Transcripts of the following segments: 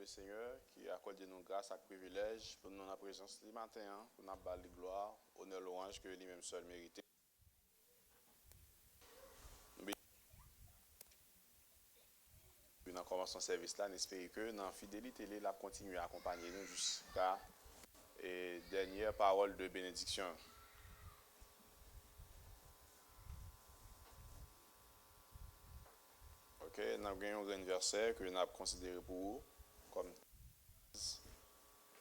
le Seigneur qui accorde nous grâce et privilège pour nous la présence du matin, pour nous battre gloire, honneur, louange que lui-même seul mérite. Nous avons commencé ce service là, n'espérons que dans la fidélité, il a continué à accompagner nous jusqu'à la dernière parole de bénédiction. Ok, nous avons un verset que nous avons considéré pour vous comme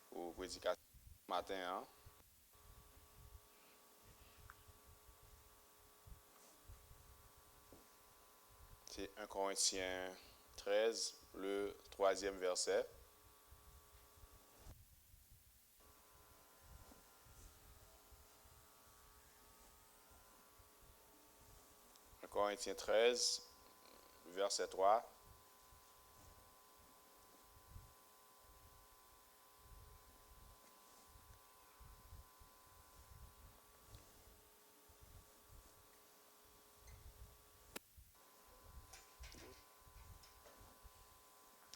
pour prédication matin. Hein? C'est 1 Corinthiens 13, le 3e verset. Corinthiens 13, verset 3.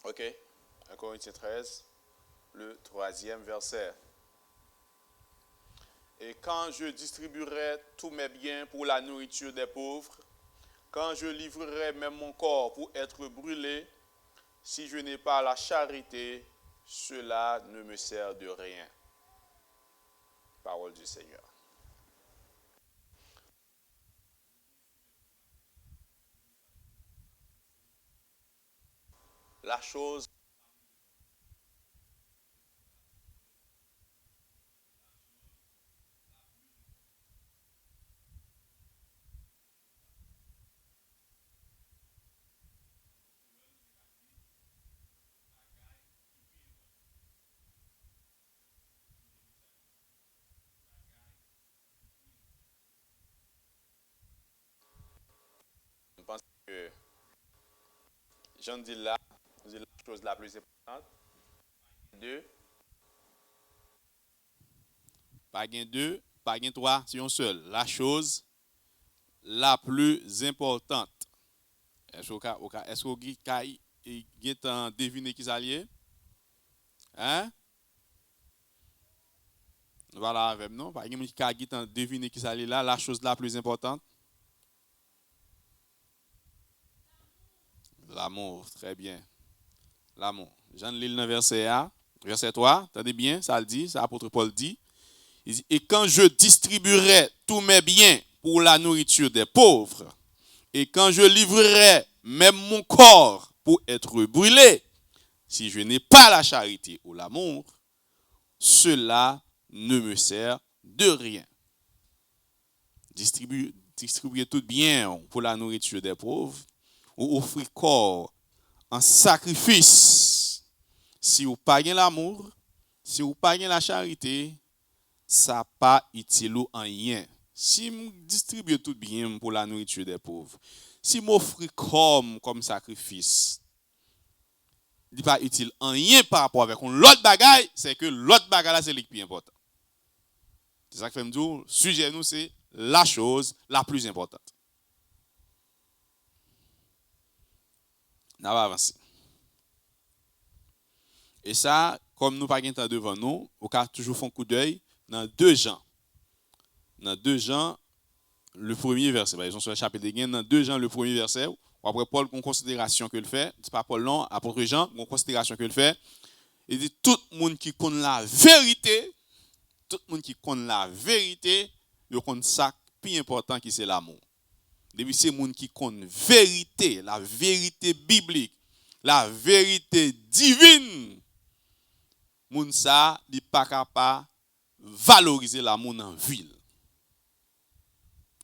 Ok, 1 Corinthiens 13, le 3e verset. Et quand je distribuerai tous mes biens pour la nourriture des pauvres, quand je livrerai même mon corps pour être brûlé, si je n'ai pas la charité, cela ne me sert de rien. Parole du Seigneur. La chose je pense que j'en dis là, c'est la chose la plus importante. Deux. Pas gain deux, pas gain trois, c'est un seul. La chose la plus importante. Est-ce que vous avez deviné qui s'allie? Hein? Voilà, avec nous. Par exemple, qui a deviné qui s'allie là, la chose la plus importante. L'amour, très bien. L'amour. Jean lis le verset A, verset 3, attendez bien, ça le dit, ça l'apôtre Paul dit. Il dit, et quand je distribuerai tous mes biens pour la nourriture des pauvres, et quand je livrerai même mon corps pour être brûlé, si je n'ai pas la charité ou l'amour, cela ne me sert de rien. Distribuer tout bien pour la nourriture des pauvres, ou offrir corps en sacrifice. Si vous n'avez pas l'amour, si vous n'avez pas la charité, ça n'a pas utile en rien. Si je distribue tout bien pour la nourriture des pauvres, si je m'offre comme sacrifice, il n'est pas utile en rien par rapport avec l'autre bagaille, c'est que l'autre bagaille là, c'est le plus important. C'est ça que fait me dire, le sujet nous, c'est la chose la plus importante. On va avancer. Et ça, comme nous pas de temps devant nous, on va toujours faire un coup d'œil dans 2 Jean. Dans 2 Jean, le premier verset. Ils sont sur le chapitre de Gain, dans 2 Jean, le premier verset. Après Paul, une considération qu'il fait, c'est pas Paul non, apôtre Jean, une considération qu'il fait. Il dit tout le monde qui connaît la vérité, tout le monde qui connaît la vérité, il connaît ça plus important qui c'est l'amour. Depuis c'est le monde qui connaît vérité, la vérité biblique, la vérité divine. Moun ça, il pas capable valoriser l'amour dans la ville.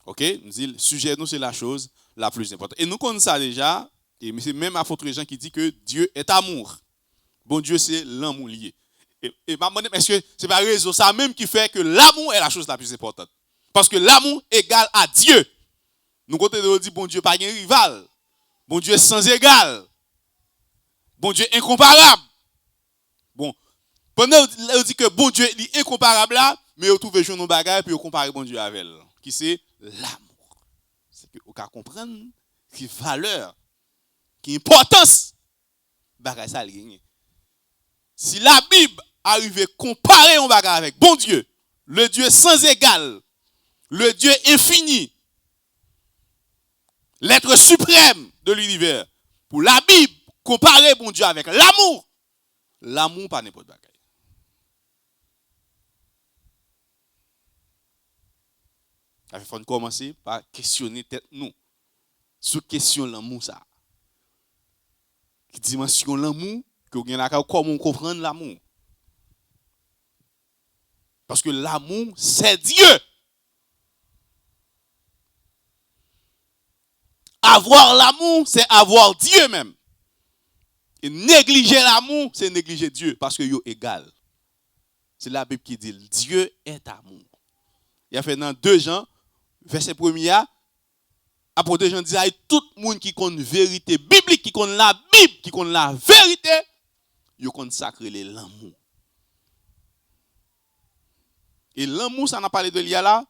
OK? Nous dit le sujet nous c'est la chose la plus importante. Et nous connaissons ça déjà, et c'est même apôtre Jean qui dit que Dieu est amour. Bon Dieu c'est l'amour lié. Et ma demande est-ce que c'est pas raison ça même qui fait que l'amour est la chose la plus importante. Parce que l'amour égale à Dieu. Nous côté de dire bon Dieu pas un rival. Bon Dieu sans égal. Bon Dieu incomparable. Bon, pendant on dit que bon Dieu est incomparable là, mais on trouve jouer nos bagages puis on compare bon Dieu avec elle. Qui c'est l'amour. C'est que on peut comprendre qui valeur, qui importance bagage ça gagner. Si la Bible arrive à comparer un bagage avec bon Dieu, le Dieu sans égal, le Dieu infini, l'être suprême de l'univers, pour la Bible, comparer bon Dieu avec l'amour, l'amour pas n'importe quoi. Il faut commencer par questionner tête nous sur question l'amour ça. Qui dimension l'amour que vous avez comment comprendre l'amour. Parce que l'amour c'est Dieu. Avoir l'amour c'est avoir Dieu même. Et négliger l'amour c'est négliger Dieu parce que yo égal. C'est la Bible qui dit Dieu est amour. Il a fait dans 2 Jean verset 1er, apôtre Jean dit tout le monde qui connaît vérité biblique, qui connaît la Bible, qui connaît la vérité, il consacre l'amour. Et l'amour, ça n'a pas parlé de l'IA là,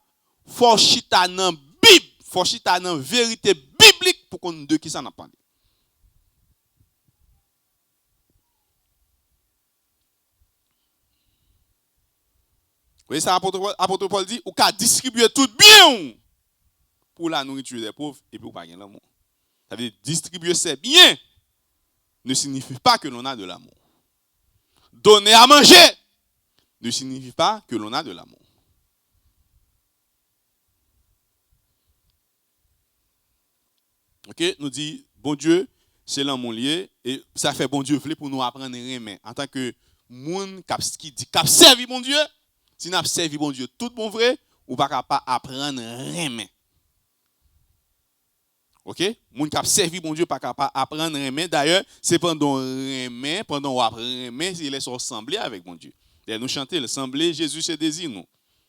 faut chita dans Bible, faut chita dans vérité biblique pour qu'on de qui ça n'a parlé. Vous voyez ça, apôtre Paul dit, ou qu'à distribuer tout bien pour la nourriture des pauvres et pour pas gagner l'amour. Ça veut dire distribuer ses biens ne signifie pas que l'on a de l'amour. Donner à manger ne signifie pas que l'on a de l'amour. OK, nous dit bon Dieu, c'est l'amour lié et ça fait bon Dieu voulait pour nous apprendre aimer en tant que monde qui dit cap servi bon Dieu, si n'a servi bon Dieu tout bon vrai ou pas capable apprendre aimer. OK? Moun k'ap servi bon Dieu pas capable apprendre aimer. D'ailleurs, c'est pendant aimer, pendant ou apprendre aimer, il est semblé avec bon Dieu. Et nous chanter, sembler Jésus se désire nous.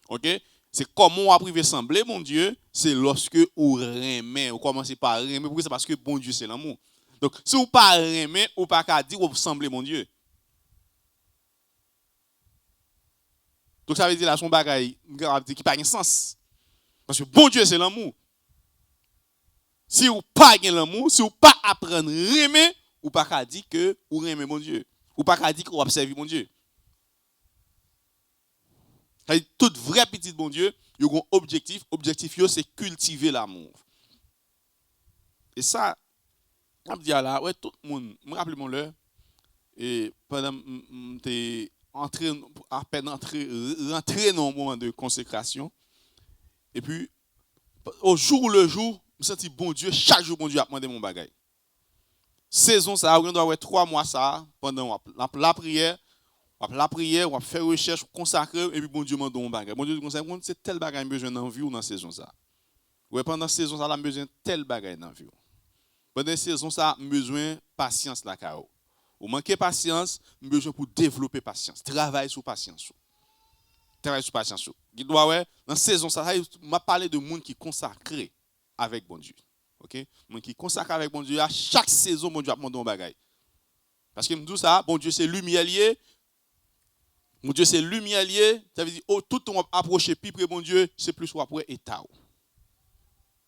OK? C'est comment on privé sembler mon Dieu, c'est lorsque ou aimer, ou commencer par aimer, pourquoi c'est parce que bon Dieu c'est l'amour. Donc si ou pas aimer, ou pas qu'à dire ou sembler mon Dieu. Donc ça veut dire là son bagaille qui pas de sens. Parce que bon Dieu c'est l'amour. Si vous pas l'amour, si vous pas apprendre à aimer, ou pas qu'à dire que vous aimez mon Dieu. Ou pas qu'à dire que vous observez mon Dieu. Tout vrai petit bon Dieu, il y a un objectif. Objectif, c'est cultiver l'amour. Et ça, on me dit là, ouais, tout le monde, me rappelez-moi-le, et pendant que à peine rentrer dans un moment de consécration, et puis, au jour le jour, je sens bon Dieu, chaque jour, bon Dieu a demandé mon bagage. Saison, ça, on doit avoir 3 mois, ça, pendant la prière, on va faire recherche, consacrer, et puis bon Dieu m'a donné mon bagage. Bon Dieu dit, c'est tel bagage que j'ai besoin d'envie ou dans la saison, ça. Ouais, pendant la saison, ça, j'ai besoin de tel bagage dans la vie. Pendant la saison, ça, j'ai besoin de patience, là, Kao. Ou manquer patience, j'ai besoin pour développer patience. Travail sur patience. Travail sur patience. Il doit, ouais, dans la saison, ça, m'a parlé de monde qui consacré avec bon Dieu. OK? Monde qui consacré avec bon Dieu, à chaque saison, bon Dieu a demandé un bagage. Parce que me dit ça, bon Dieu, c'est lumière lié. Mon Dieu, c'est lumière lié. Ça veut dire, oh, tout on approche plus près bon Dieu, c'est plus ou après état.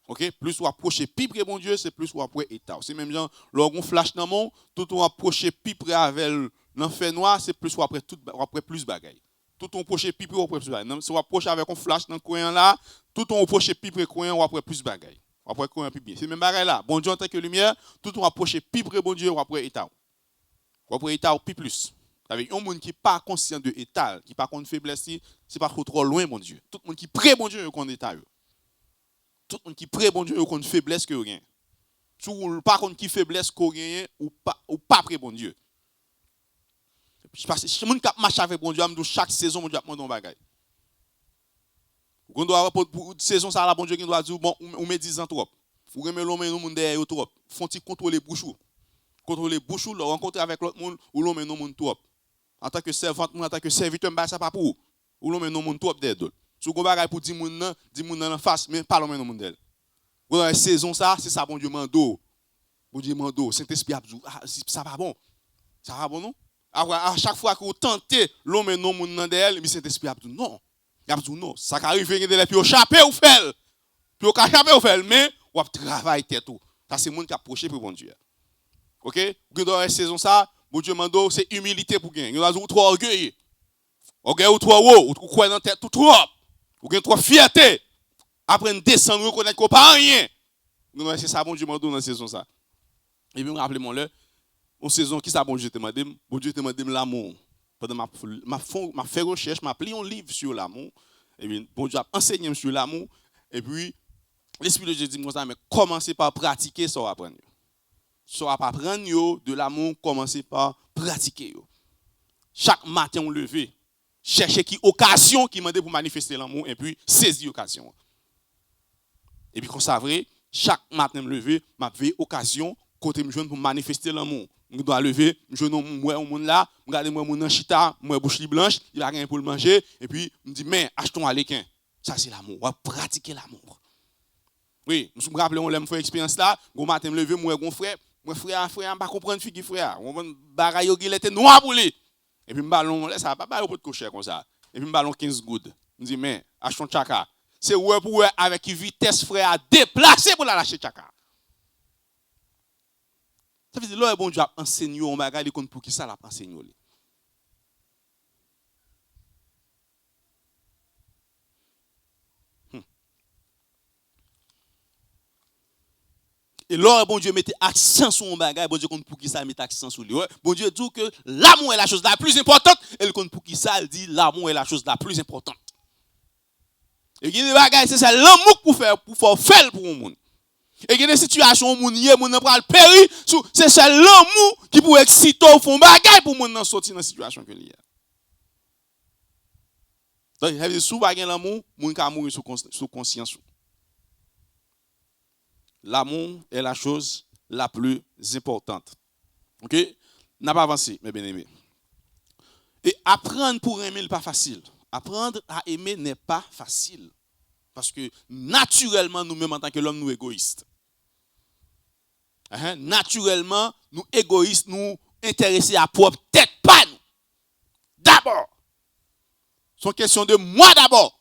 OK? Plus ou approche plus près bon Dieu, c'est plus ou après état. C'est même genre, lorsqu'on flash dans mon, tout on approche plus près avec l'enfer noir, c'est plus ou après tout après plus bagaille. Tout on approche plus près après plus bagaille. Si on approche avec un flash dans le coin là, tout on approche plus près coin ou après plus bagaille. Après coin plus bien. C'est même bagaille là. Bon Dieu en tant que lumière, tout on approche plus près bon Dieu ou après état. Ou après état plus. Avec un monde qui n'est pas conscient de l'état, qui n'est pas conscient de faiblesse, c'est pas trop loin, mon Dieu. Tout le monde qui prie, mon Dieu, qu'on état. Tout le monde qui prie, mon Dieu, qu'on faiblesse que rien. Si vous pas contre qui faiblesse que rien, ou pas près, mon Dieu. Parce que si le monde qui marche avec mon Dieu, chaque saison, mon Dieu, a demandé un bagage. On doit pour saison ça là, bon Dieu, qui doit dire, bon, on met 10 ans trop. Vous remettez l'homme et nous, monde derrière trop. Font-ils contrôler bouchou. Contrôler bouchou, le rencontrer avec l'autre monde, ou l'homme et nous, monde trop. En tant que servante, en tant que serviteur, ça pas pour ou l'on met non monde trop d'aide. Si vous avez pour 10 moun en face, mais pas l'homme non monde d'elle. Vous dans la saison ça, c'est ça bon Dieu mando. Bon Dieu mando, Saint-Esprit abdou. Ça va bon. Ça va bon non? À chaque fois que vous tentez l'homme non monde d'elle, mais Saint-Esprit abdou non. Abdou non, ça arrive de puis au chapé ou fait. Puis au chapé ou fait, mais ou travail tête tout. Ça c'est monde qui approché pour bon Dieu. OK? Dans la saison ça, Bon Dieu mando c'est humilité pour gagner. Nous avons trop orgueil. Orgueil ou trop haut, ou quoi dans tête tout trop. Ou gain trop fierté. Après descendre reconnaître qu'on pas rien. Nous c'est ça bon Dieu mando dans saison ça. Et puis me rappeler mon là en saison qui ça bon Dieu te demandé, bon Dieu te demandé l'amour. Pendant ma fait recherche, m'a pris un livre sur l'amour. Et puis bon Dieu a enseigné sur l'amour et puis l'esprit de Dieu dit moi ça mais commencez par pratiquer ça apprendre. Ça va pas apprendre de l'amour, commencez par pratiquer. Chaque matin on lever, chercher qui occasion qui demande pour manifester l'amour et puis saisir l'occasion. Et puis comme ça vrai, chaque matin me lever, m'a veille occasion côté me joindre pour manifester l'amour. Je dois lever, je vois un monde là, regarder moi mon chita, moi bouche blanche, il a rien pour le manger et puis me dit mais achetons à l'équin. Ça c'est l'amour, on va pratiquer l'amour. Oui, je me rappelle on l'aime faire expérience là, go matin me lever moi frère pas comprendre fille frère, on bagaille il était noir pour lui. Et puis me ballon là ça pas pas pour cocher comme ça. Et puis me ballon 15 good. Me dit mais achetons chaka. C'est ouais pour ouais avec vitesse frère à déplacer pour la lâcher chaka. Ça veut dire là bon Dieu a enseigné on bagaille compte pour qui ça l'a enseigné. Et là, bon Dieu mettait accent sur mon bagage, bon Dieu compte pour qui ça met accent sur lui. Ouais. Bon Dieu dit que l'amour est la chose la plus importante, et le compte pour qui ça, il dit l'amour est la chose la plus importante. Et il y a des bagages, c'est ça, l'amour pour faire pour le monde. Et il y a des situations où mon monde pas le péri, c'est ça l'amour qui peut exciter au fond bagage pour mon sortir dans la situation que il y a. Donc, il y a sous bagage l'amour, mon ka mourir sous conscience. L'amour est la chose la plus importante. OK? N'a pas avancé, mes bien-aimés. Et apprendre pour aimer n'est pas facile. Apprendre à aimer n'est pas facile. Parce que naturellement, nous-mêmes, en tant que l'homme, nous égoïstes. Naturellement, nous égoïstes, nous intéressés à propre tête, pas nous. D'abord. C'est une question de moi d'abord.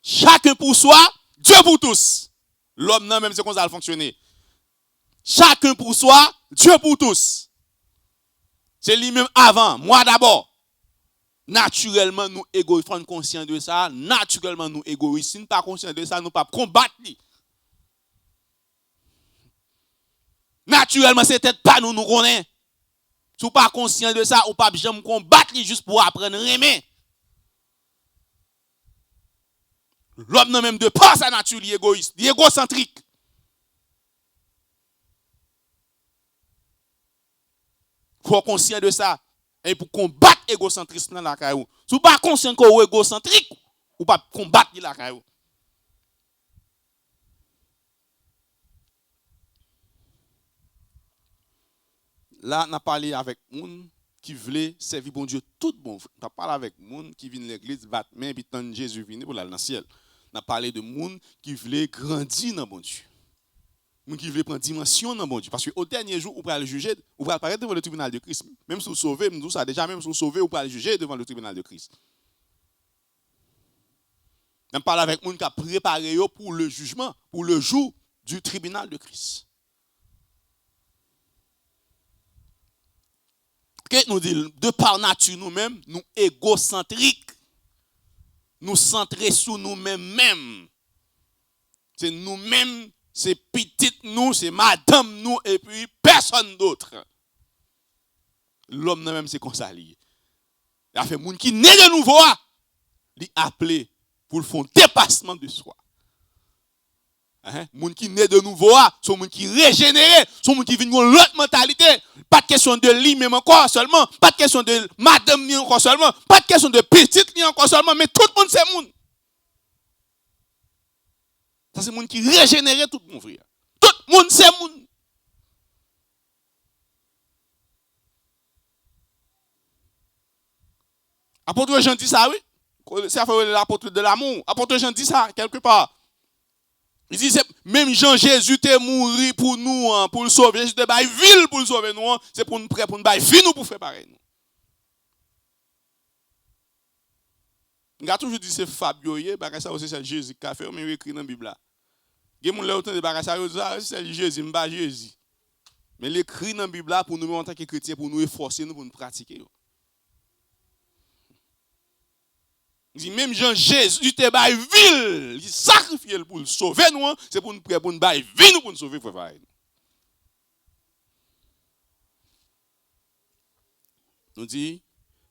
Chacun pour soi, Dieu pour tous. L'homme, non, même c'est comme ça va fonctionner. Chacun pour soi, Dieu pour tous. C'est lui-même avant, moi d'abord. Naturellement, nous égoïstes, nous sommes conscients de ça. Naturellement, nous égoïstes. Si nous ne sommes pas conscients de ça, nous ne pouvons pas combattre. Naturellement, c'est peut-être pas nous connaissons. Si vous n'êtes pas conscient de ça, vous ne pouvez pas jamais combattre juste pour apprendre à aimer. L'homme non même de par sa nature, il est égoïste, il est égocentrique. Il faut être conscient de ça. Et pour combattre l'égocentrisme dans la caillou. Si vous n'êtes pas conscient que vous êtes égocentrique, vous ne pouvez pas combattre la caillou. Là, on a parlé avec moun qui voulait servir bon Dieu tout bon. On a parlé avec moun qui vient à l'église, battre main, puis tant Jésus venir pour aller dans le ciel. On a parlé de moun qui voulait grandir dans bon Dieu. Moun qui voulait prendre dimension dans bon Dieu. Parce qu'au dernier jour, vous pouvez le juger, vous pouvez apparaître devant le tribunal de Christ. Même si vous sauvez, nous ça déjà, même si vous sauvez, vous pouvez le juger devant le tribunal de Christ. On parle avec moun qui a préparé pour le jugement, pour le jour du tribunal de Christ. Nous dit, de par nature nous-mêmes, nous égocentriques, nous centrés sur nous-mêmes. C'est nous-mêmes, c'est petite nous, c'est madame nous, et puis personne d'autre. L'homme même c'est comme ça. Il a fait moun qui naît de nouveau, il a appelé pour le fond dépassement de soi. Moun qui naît de nouveau, sont moun qui régénéré, sont moun qui viennent avec l'autre mentalité. Pas de question de lui même encore seulement, pas de question de madame ni encore seulement, pas de question de petite ni encore seulement, mais tout le monde c'est moun. Ça c'est moun qui régénéré tout le monde frère. Tout le monde c'est moun. Apôtre Jean dit ça oui. C'est l'apôtre de l'amour. Apôtre Jean dit ça quelque part. Il dit, même Jean Jésus est mort pour nous, pour le sauver. Jésus est bail ville pour le sauver nous. C'est pour nous prêt pour nous bail vie nous pour faire pareil. On a toujours dit c'est Fabio, ça aussi c'est Jésus qui a fait, mais écrit dans la Bible là. Il y a des gens qui ont dit c'est Jésus, pas Jésus. Mais l'écrit dans la Bible là pour nous en tant que chrétiens, pour nous efforcer, pour nous pratiquer. Il dit même Jean Jésus te bail ville, il sacrifié pour le sauver nous, c'est pour nous prêt pour nous bail vie pour nous sauver frère. Nous dit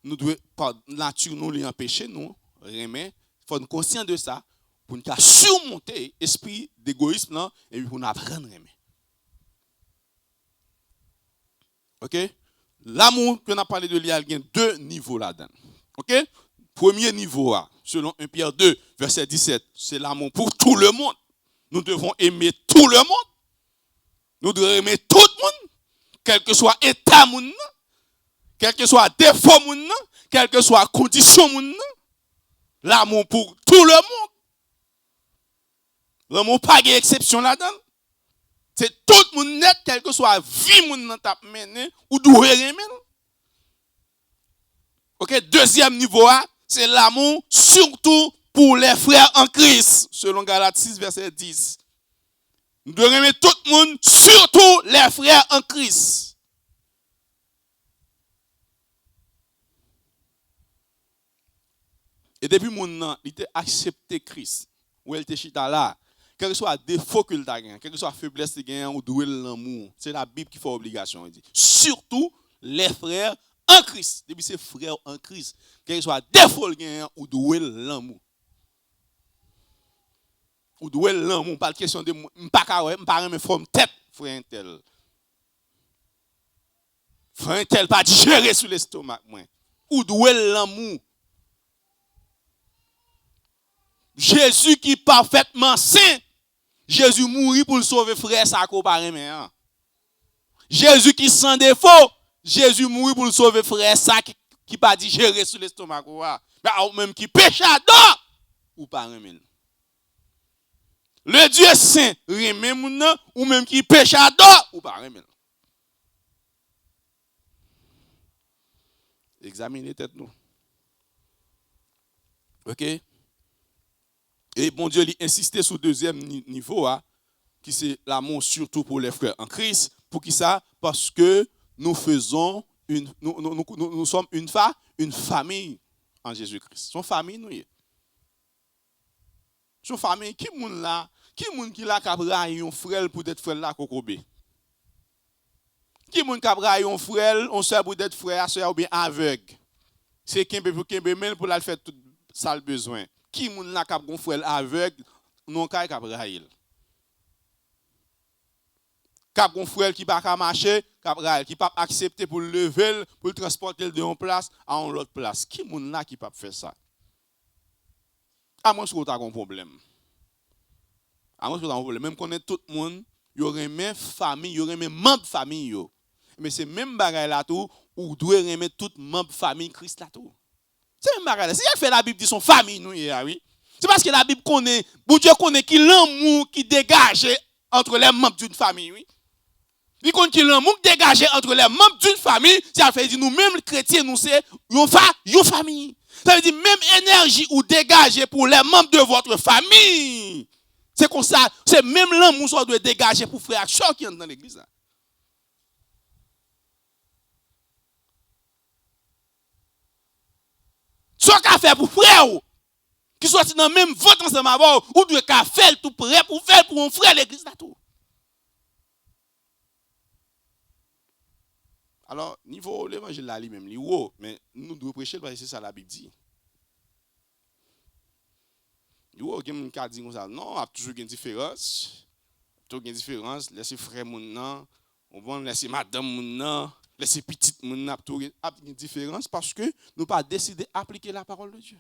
nous devons par nature nous les empêcher nous remet, faut nous conscient de ça pour nous surmonter esprit d'égoïsme là et puis pour nous apprendre remet. OK? L'amour que nous a parlé de lui, il y a deux niveaux là-dedans. OK? Premier niveau, selon 1 Pierre 2, verset 17, c'est l'amour pour tout le monde. Nous devons aimer tout le monde. Nous devons aimer tout le monde, quel que soit état monde, quel que soit défaut monde, quelle que soit condition monde. L'amour pour tout le monde. L'amour pas d'exception là-dedans. C'est tout le monde net, quel que soit vie monde t'a mené ou doit aimer. OK, deuxième niveau, c'est l'amour surtout pour les frères en Christ, selon Galates 6, verset 10. Nous devons aimer tout le monde, surtout les frères en Christ. Et depuis mon nom, il a accepté Christ, ou il était chita là, quel que soit défaut qu'il a gagné, quelle que soit faiblesse qu'il a gagné, ou doué l'amour, c'est la Bible qui fait obligation. Il dit. Surtout les frères en Christ. Depuis ces frères en Christ, quel que soit défaut qu'il a ou doué l'amour. Ou doué l'amour, pas de question de pas me forme tête, frère un tel. Frère un tel pas digérer sur l'estomac moi. Ou doué l'amour. Jésus qui est parfaitement saint, Jésus mourit pour le sauver frère ça comparé mais. Jésus qui sans défaut, Jésus mourit pour le sauver frère ça qui pas digérer sur l'estomac mais même qui péché à ou pas remen. Le Dieu saint remet moun ou même qui péché à ou pas remen. Examinez tête nous. OK? Et bon Dieu, il insistait sur le deuxième niveau, qui c'est l'amour surtout pour les frères en Christ. Pour qui ça? Parce que nous faisons nous sommes une famille en Jésus-Christ. Son famille, nous. Son famille, qui moun là? Qui moun qui la capra un frère pour être frère là kokobé? Qui moun capra un frère, on sœur pour être frère, sœur ou bien aveugle? C'est kembe pour kembe même pour la faire tout ça le besoin. Qui moun la kap gon frère aveugle non kay kap rail. Kap gon frère qui pas ka marcher, kap rail, qui pas accepter pour lever, pour le transporter de une place à une autre place. Qui moun la qui pas faire ça? À moins que tu as un problème. À moins que tu as un problème, même connaît tout le monde, il y aurait même famille, il y aurait même membre famille yo. Mais c'est même bagaille là tout ou doit aimer toute membre famille Christ là tout. C'est même bagage. Si elle fait la Bible dit son famille nous oui. C'est parce que la Bible connaît, bon Dieu connaît qui l'amour qui dégage entre les membres d'une famille, oui. Il connaît qui l'amour dégagé entre les membres d'une famille, ça fait dire nous même les chrétiens nous c'est une famille. Ça veut dire même énergie ou dégager pour les membres de votre famille. C'est comme ça, c'est même l'amour qu'on doit dégager pour frère Chok qui est dans l'église. Soit qu'a fait pour frère qui soit dans même vote ensemble avec ou doit qu'a faire tout prêt pour faire pour un frère l'église là tout. Alors niveau l'évangile là lui-même li haut mais nous devons prêcher parce que c'est ça la Bible dit. Yo quelqu'un qui a dit comme ça non, a toujours une différence. Toujours une différence, laisser frère moun nan, on va laisser madame moun nan. Laissez petite moun n'a une différence parce que nous pas décidé d'appliquer la parole de Dieu.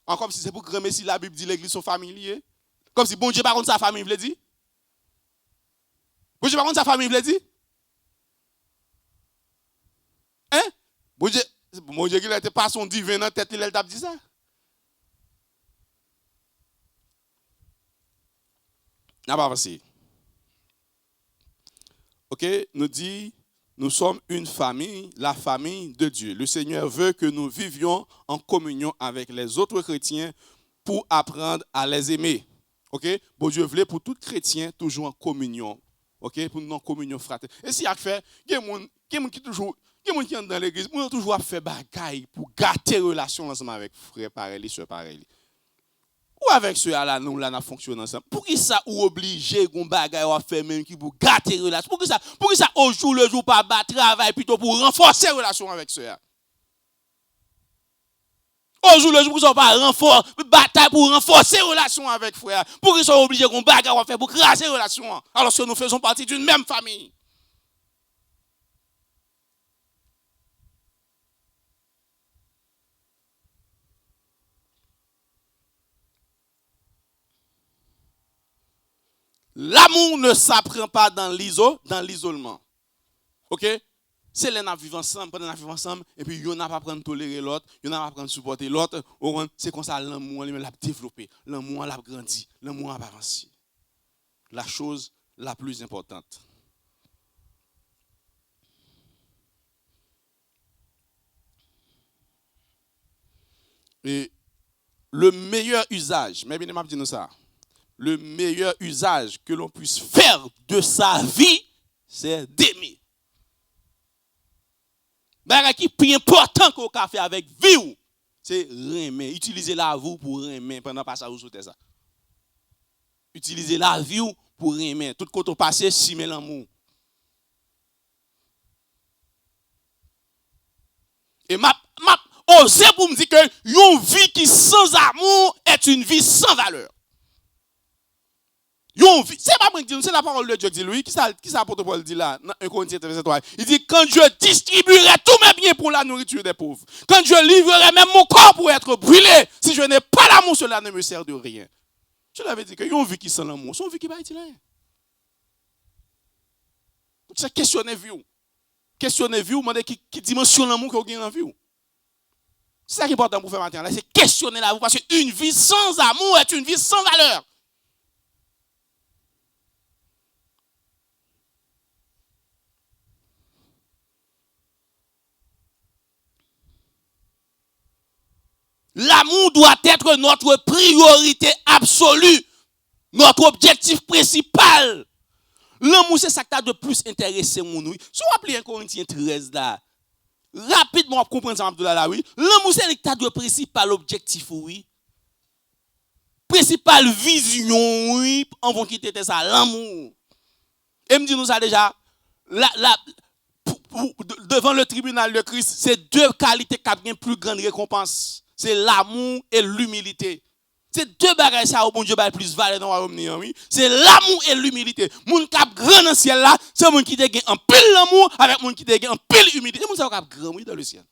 Encore si c'est pour grammer si la Bible dit l'église sont familiers. Comme si bon Dieu par contre sa famille veut dire. Bon Dieu par contre sa famille veut dire. Hein? Bon Dieu qui n'était pas son divin dans tête il t'a dit ça. N'a pas passé. OK, nous dit, nous sommes une famille, la famille de Dieu. Le Seigneur veut que nous vivions en communion avec les autres chrétiens pour apprendre à les aimer. OK? Bon Dieu voulait pour tout chrétien toujours en communion. OK? Pour nous en communion fraternelle. Et si il a fait, il y a des gens qui toujours qui sont dans l'église, on toujours fait bagaille pour gâter relation ensemble avec frère pareil, sœur pareil. Ou avec ceux là nous là n'a fonctionné ensemble. Pour qui ça ou obligé gon bagaille à faire même qui pour gâter relation. Pour qui ça au jour le jour pas battre travail plutôt pour renforcer relation avec ceux là. Au jour le jour pour pas renforcer bataille pour renforcer relation avec frère. Pour qu'ils soient obligés gon bagaille à faire pour craser relation alors que nous faisons partie d'une même famille. L'amour ne s'apprend pas dans l'isolement. OK? C'est les gens vivent ensemble, pendant qu'ils vivent ensemble, et puis ils n'ont pas apprendre à tolérer l'autre, ils n'ont pas apprendre à supporter l'autre. C'est comme ça l'amour l'a développé, l'amour l'a grandi, l'amour a avancé. La chose la plus importante. Et le meilleur usage, mais bien m'a dit nous ça. Le meilleur usage que l'on puisse faire de sa vie, c'est d'aimer. Ce qui est plus important qu'on a fait avec vie, c'est aimer. Utiliser la vie pour aimer pendant pas ça ou ça. Utiliser la vie pour aimer. Tout côté passé, simer l'amour. Et m'a osé pour me dire que une vie qui sans amour est une vie sans valeur. C'est pas moi qui dis, c'est la parole de Dieu qui dit lui. Qui ça apôtre Paul dit là, dans 1 Corinthiens 13:3. Il dit quand je distribuerai tous mes biens pour la nourriture des pauvres, quand je livrerai même mon corps pour être brûlé, si je n'ai pas l'amour, cela ne me sert de rien. Je l'avais dit que une vie qui sans l'amour, c'est une vie qui va être rien. C'est questionner vie. Questionner vie, demander qui dimensionne l'amour que vous avez en vie. C'est ça qui est important pour faire matin là, c'est questionner la vie parce qu'une vie sans amour est une vie sans valeur. L'amour doit être notre priorité absolue, notre objectif principal. L'amour, c'est ça qui t'a de plus intéressé mon oui. Si vous appelez 1 Corinthiens 13 là, rapidement on comprendre ça là oui. L'amour c'est l'état de principal objectif oui. Principale vision oui, on va quitter ça l'amour. Et me dit nous ça déjà devant le tribunal de Christ, c'est deux qualités qui ont une plus grande récompense. C'est l'amour et l'humilité. C'est deux bagages ça au bon Dieu plus valeur dans le royaume oui. C'est l'amour et l'humilité. Moun k'ap grand dans le ciel là, c'est moun qui te gagne en pile l'amour avec moun qui te gagne en pile humilité. C'est moun ça k'ap grand oui dans le ciel.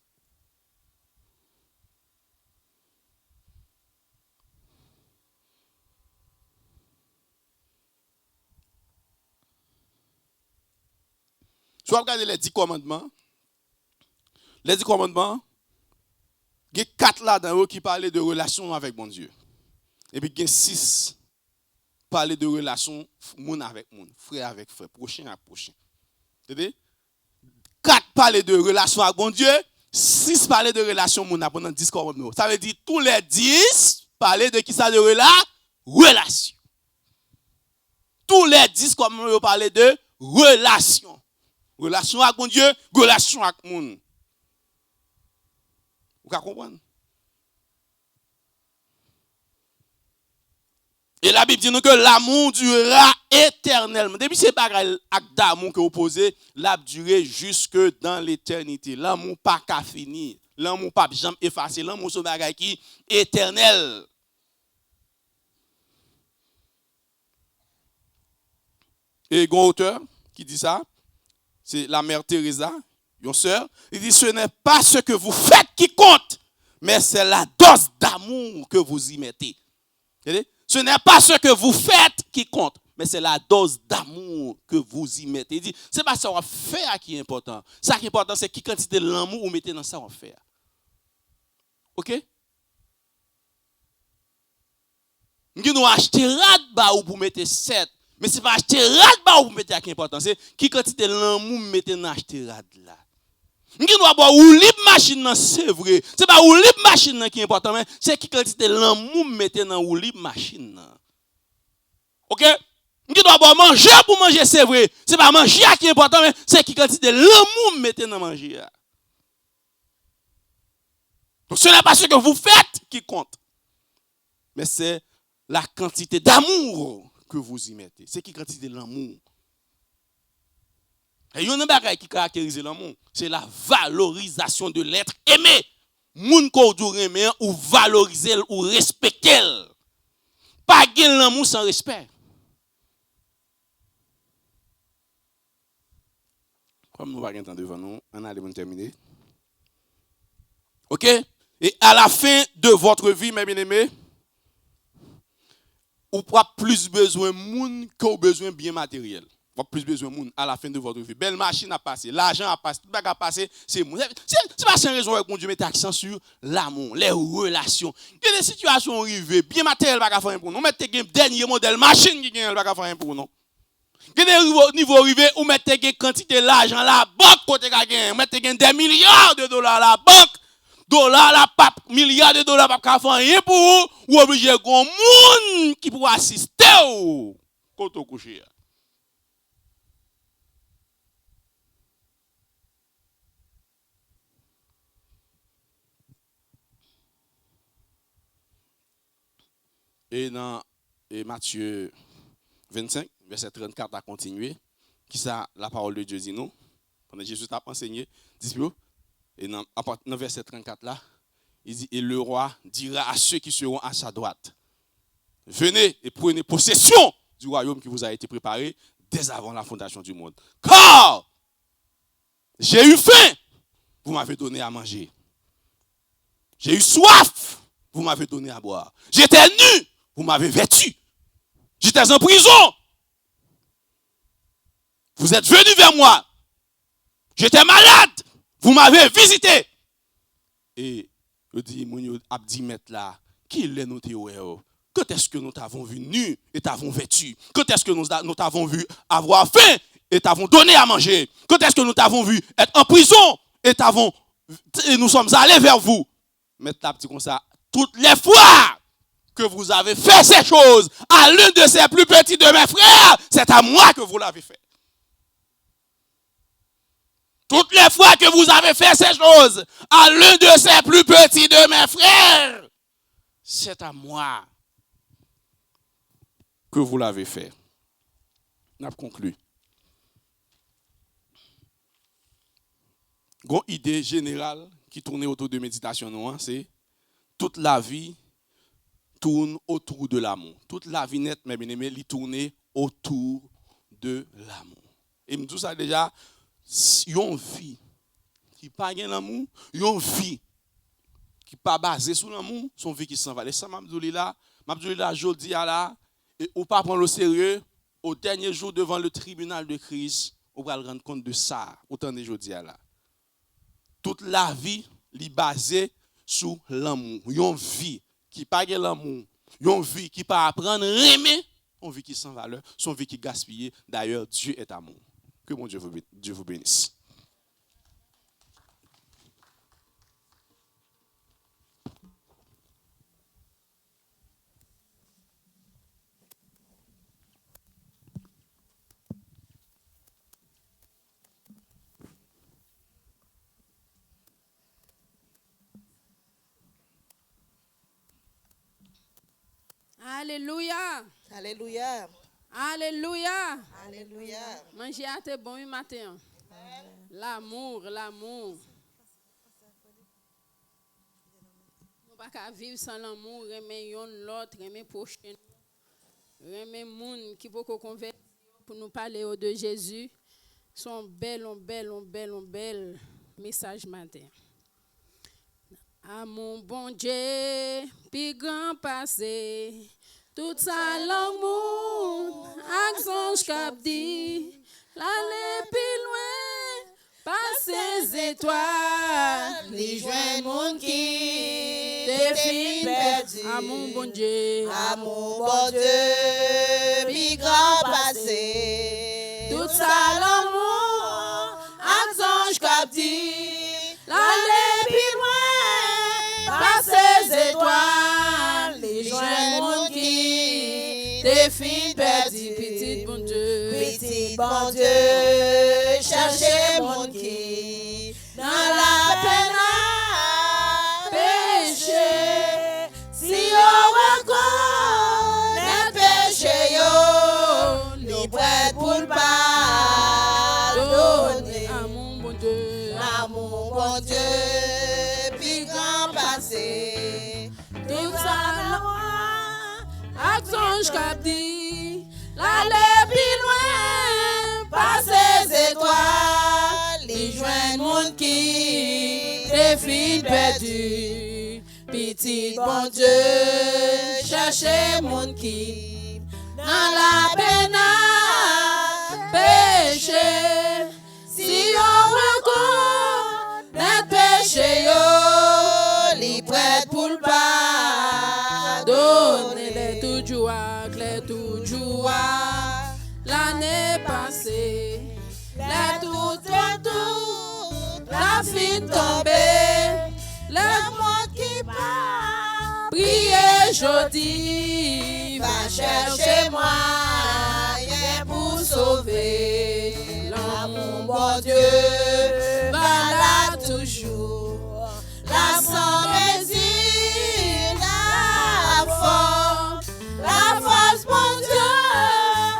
Si vous regardez les 10 commandements, il y a 4 là-dedans qui parlent de relation avec mon Dieu. Et puis il y a 6 qui parlent de relation moun avec moun, frère avec frère, prochain avec prochain. Vous 4 parlent de relation avec mon Dieu, 6 parlent de relation moun pendant 10 commandements. Ça veut dire tous les 10 parlent de qui ça de relation. Tous les 10 commandements parlent de relation. Relation avec mon Dieu, relation avec moun. Vous comprenez? Et la Bible dit nous que l'amour durera éternellement. Depuis ces bagages d'amour que vous posez, l'amour durera jusque dans l'éternité. L'amour pas qu'à finir. L'amour pas jamais effacé. L'amour c'est bagage qui est éternel. Et il y a un auteur qui dit ça. C'est la mère Teresa, une sœur. Il dit ce n'est pas ce que vous faites qui compte, mais c'est la dose d'amour que vous y mettez. Ce n'est pas ce que vous faites qui compte, mais c'est la dose d'amour que vous y mettez. Il dit, c'est pas ça qu'on fait qui est important. Ça qui est important, c'est qui quantité de l'amour vous mettez dans ça qu'on fait. OK? Nous acheter rad ou pour mettre 7. Mais c'est pas acheter rad ou pour mettre qui est important. C'est qui quantité de l'amour vous mettez dans acheter rad là. Nous doit boire ou libre machine c'est vrai. C'est pas ou libre machine qui est important mais c'est qui quantité l'amour mettez dans ou libre machine. OK? Qui doit boire manger pour manger, c'est vrai. C'est pas manger qui est important, mais c'est qui quantité de l'amour mettez dans manger. Donc ce n'est pas ce que vous faites qui compte, mais c'est la quantité d'amour que vous y mettez. C'est qui quantité de l'amour. Et il y a un bagage qui caractérise l'amour, c'est la valorisation de l'être aimé. Moun ko dou aimer ou valoriser ou respecter. Pas gen l'amour sans respect. Comme nous va rien temps devant nous, on a les terminer. OK? Et à la fin de votre vie, mes bien-aimés, ou pas plus besoin moun que besoin bien matériel. Ou plus besoin moun à la fin de votre vie. Belle machine a passé, l'argent a passé, tout bagage a passé, c'est moun. C'est pas sans raison qu'on Dieu met accent sur l'amour, les relations. Il y a des situations arrivées, bien matériel pas faire pour nous. Mettez un dernier modèle machine qui gagne pas faire pour nous. Il y a des niveaux arrivés où mettez une quantité d'argent à la banque côté gagne, mettez des milliards de dollars à la banque. Dollars la pape, milliards de dollars pas faire rien pour vous, ou obligé gon moun qui pour assister ou côté coucher. Et dans Matthieu 25, verset 34 à continuer, qui ça la parole de Dieu dit nous, pendant que Jésus t'a enseigné, disciples, et dans verset 34 là, il dit, et le roi dira à ceux qui seront à sa droite, venez et prenez possession du royaume qui vous a été préparé dès avant la fondation du monde. Car j'ai eu faim, vous m'avez donné à manger. J'ai eu soif, vous m'avez donné à boire. J'étais nu, vous m'avez vêtu. J'étais en prison. Vous êtes venus vers moi. J'étais malade, vous m'avez visité. Et je dis, mon abdi mettre là, qui est nous théo? Quand est-ce que nous t'avons vu nu et t'avons vêtu? Quand est-ce que nous t'avons vu avoir faim et t'avons donné à manger? Quand est-ce que nous t'avons vu être en prison et nous sommes allés vers vous? Mettre là petit comme ça, toutes les fois que vous avez fait ces choses à l'un de ces plus petits de mes frères, c'est à moi que vous l'avez fait. Toutes les fois que vous avez fait ces choses à l'un de ces plus petits de mes frères, c'est à moi que vous l'avez fait. On a conclu. Une idée générale qui tourne autour de méditation, c'est toute la vie tourne autour de l'amour. Toute la vie nette, mes bien-aimés, elle tourne autour de l'amour. Et me dit ça déjà, une vie qui n'a pas l'amour, une vie qui n'est pas basée sur l'amour, son vie qui s'en va. Et ça, Mabdoulila, je dis à la, et ou pas prendre au sérieux, au dernier jour devant le tribunal de Christ, on va rendre compte de ça, autant de jeudi à la. Toute la vie est basée sur l'amour. Une vie qui n'a pas l'amour, une vie qui n'a pas apprendre à aimer, une vie qui sans valeur, son vie qui gaspille. D'ailleurs, Dieu est amour. Que mon Dieu vous bénisse. Alléluia. Alléluia. Alléluia. Alléluia. Manger à tes bon matin. L'amour, l'amour. Nous ne pouvons pas vivre sans l'amour, aimer l'autre, aimer prochain. Aimer moun qui peut convertir pour nous parler de Jésus. Son bel message matin. À mon bon Dieu, puis grand passé, tout ça l'amour, accent cap dit, l'aller plus loin, par ces étoiles, les joints monde qui défile perdu. À mon bon Dieu, puis grand passé, tout ça l'amour, accent cap dit, l'aller plus loin. Par ces étoiles, les joints monde qui défilent perdu. perdu. Petit bon Dieu. Petit bon Dieu, cherchez mon qui dans la peine à péché. Si on reconnaît péché, nous prêts pour le pardonner. À mon bon Dieu. À mon bon Dieu, puis grand passé. Tout ça, action cap dit, l'aller plus loin, Par ces étoiles, les joints monde qui défile perdu. Petit bon Dieu, cherchez mon qui dans la peine à péché. Si on reconnaît péché, les prêts pour le pardonner. les toujours, l'année passée, Les tout, la fin tombée, le monde qui part, priez jeudi, va chercher moi, rien pour sauver. L'amour, bon Dieu, va là toujours, la sans résine, la force, mon Dieu,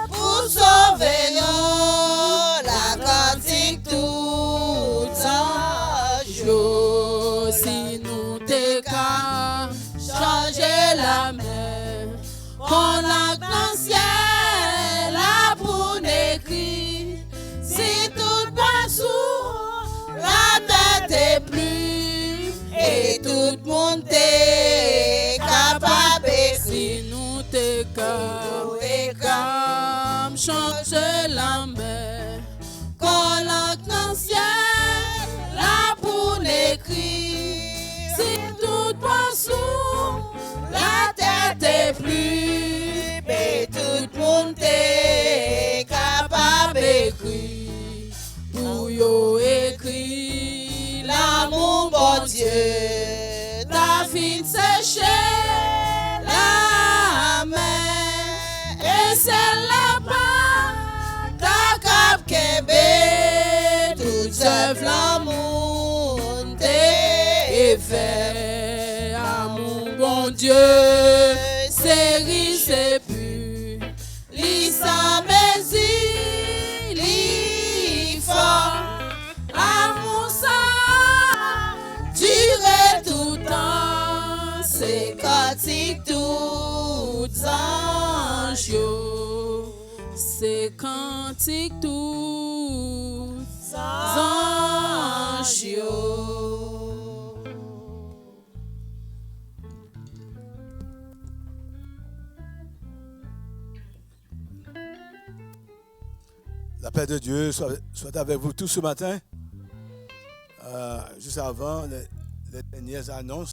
pour sauver nous, la cantique tout en jour. si nous t'écarts, Changer la mer, qu'on a dans le ciel, là pour n'écrire. Si tout passe sous la tête est plus, et tout le monde est capable d'écrire. si nous t'écarts, change la mer, Qu'on a dans le ciel, là pour n'écrire. Si tout passe sous la tête est plus, et tout le monde est capable d'écrire. pour yo écrit L'amour, bon Dieu, ta fin séché la main, et c'est là-bas ta cap kébé, toute œuvre l'amour t'est fait. à mon bon Dieu, C'est riche, c'est pur, li sans mesure, li fort, amour ça, durer tout temps, c'est cantique tout temps, c'est cantique tout ange. La paix de Dieu soit avec vous tous ce matin. Juste avant les dernières annonces.